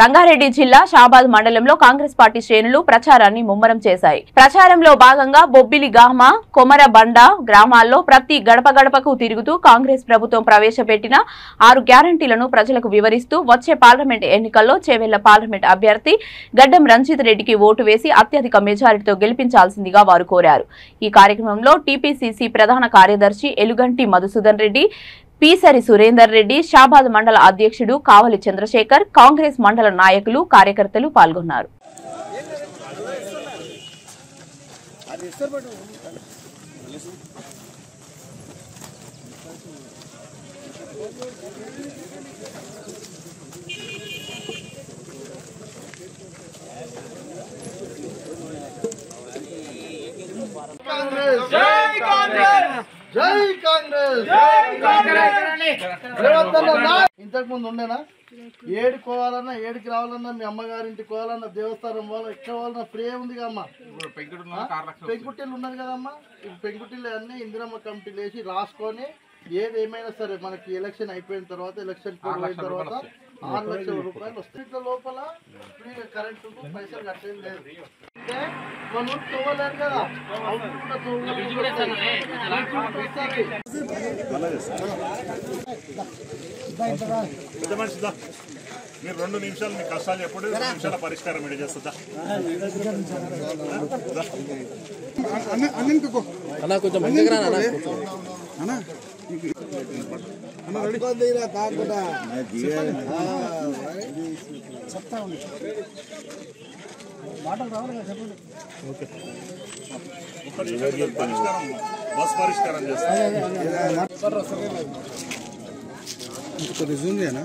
రంగారెడ్డి జిల్లా షాబాద్ మండలంలో కాంగ్రెస్ పార్టీ శ్రేణులు ప్రచారాన్ని ముమ్మరం చేశాయి. ప్రచారంలో భాగంగా బొబ్బిలి గామ, కొమరబండ గ్రామాల్లో ప్రతి గడప గడపకు తిరుగుతూ కాంగ్రెస్ ప్రభుత్వం ప్రవేశపెట్టిన 6 గ్యారంటీలను ప్రజలకు వివరిస్తూ వచ్చే పార్లమెంట్ ఎన్నికల్లో చేవెళ్ల పార్లమెంట్ అభ్యర్థి గడ్డం రంజిత్ రెడ్డికి ఓటు వేసి అత్యధిక మెజారిటీతో గెలిపించాల్సిందిగా వారు కోరారు. ఈ కార్యక్రమంలో టీపీసీసీ ప్రధాన కార్యదర్శి ఎలుగంటి మధుసూదన్ రెడ్డి, పీసరి సురేందర్ రెడ్డి, షాబాద్ మండల అధ్యక్షుడు కావలి చంద్రశేఖర్, కాంగ్రెస్ మండల నాయకులు, కార్యకర్తలు పాల్గొన్నారు. ఇంతకు ముందు ఉండేనా ఏడుకి పోవాలన్నా ఏడికి రావాలన్నా మీ అమ్మగారింటికి పోవాలన్నా దేవస్థానం పోవాలన్నా ఎక్కడ పోవాలన్నా ఫ్రీ ఉంది కదమ్మా. పెంకుటిల్లు ఉన్నది కదమ్మా. పెంకుటిల్లు అన్నీ ఇందిరమ్మ కమిటీలు వేసి రాసుకొని ఏది ఏమైనా సరే మనకి ఎలక్షన్ అయిపోయిన తర్వాత ఎలక్షన్ కోడ్ అయిన తర్వాత 6 లక్షల రూపాయలు వస్తాయి. ఇట్లా లోపల ఫ్రీగా కరెంటు పైసలు కట్టేది లేదు. అంటే మనం తోవలేదు కదా, మీరు 2 నిమిషాలు మీ కష్టాలు ఎప్పుడు 2 నిమిషాల పరిష్కారం ఎడ చేస్తుందా పరిష్కారం బస్ పరిష్కారం చేస్తారు. रिज्यूम है ना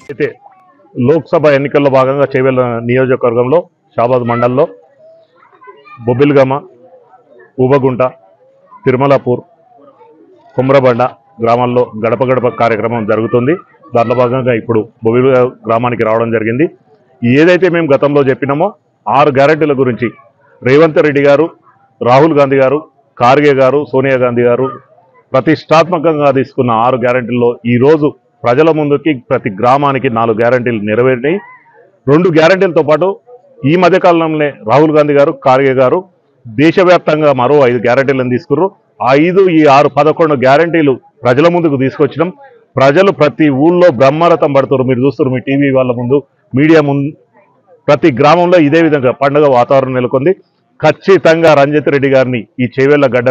అయితే లోక్సభ ఎన్నికల్లో భాగంగా చేవెళ్ల నియోజకవర్గంలో షాబాద్ మండలంలో బొబ్బిలిగమ, ఊబగుంట, తిరుమలాపూర్, కుమ్రబండ గ్రామాల్లో గడప గడప కార్యక్రమం జరుగుతుంది. దాంట్లో భాగంగా ఇప్పుడు బొబ్బిలి గ్రామానికి రావడం జరిగింది. ఏదైతే మేము గతంలో చెప్పినామో 6 గ్యారెంటీల గురించి రేవంత్ రెడ్డి గారు, రాహుల్ గాంధీ గారు, ఖార్గే గారు, సోనియా గాంధీ గారు ప్రతిష్టాత్మకంగా తీసుకున్న 6 గ్యారెంటీల్లో ఈరోజు ప్రజల ముందుకి ప్రతి గ్రామానికి 4 గ్యారెంటీలు నెరవేరినాయి. 2 గ్యారెంటీలతో పాటు ఈ మధ్యకాలంలోనే రాహుల్ గాంధీ గారు, ఖార్గే గారు దేశవ్యాప్తంగా మరో 5 గ్యారెంటీలను తీసుకున్నారు. 5 ఈ 6 11 గ్యారెంటీలు ప్రజల ముందుకు తీసుకొచ్చినాం. ప్రజలు ప్రతి ఊళ్ళో బ్రహ్మరథం పడుతున్నారు. మీరు చూస్తున్నారు మీ టీవీ వాళ్ళ ముందు, మీడియా ముందు, ప్రతి గ్రామంలో ఇదే విధంగా పండుగ వాతావరణం నెలకొంది. ఖచ్చితంగా రంజిత్ రెడ్డి గారిని ఈ చేవెళ్ల గడ్డ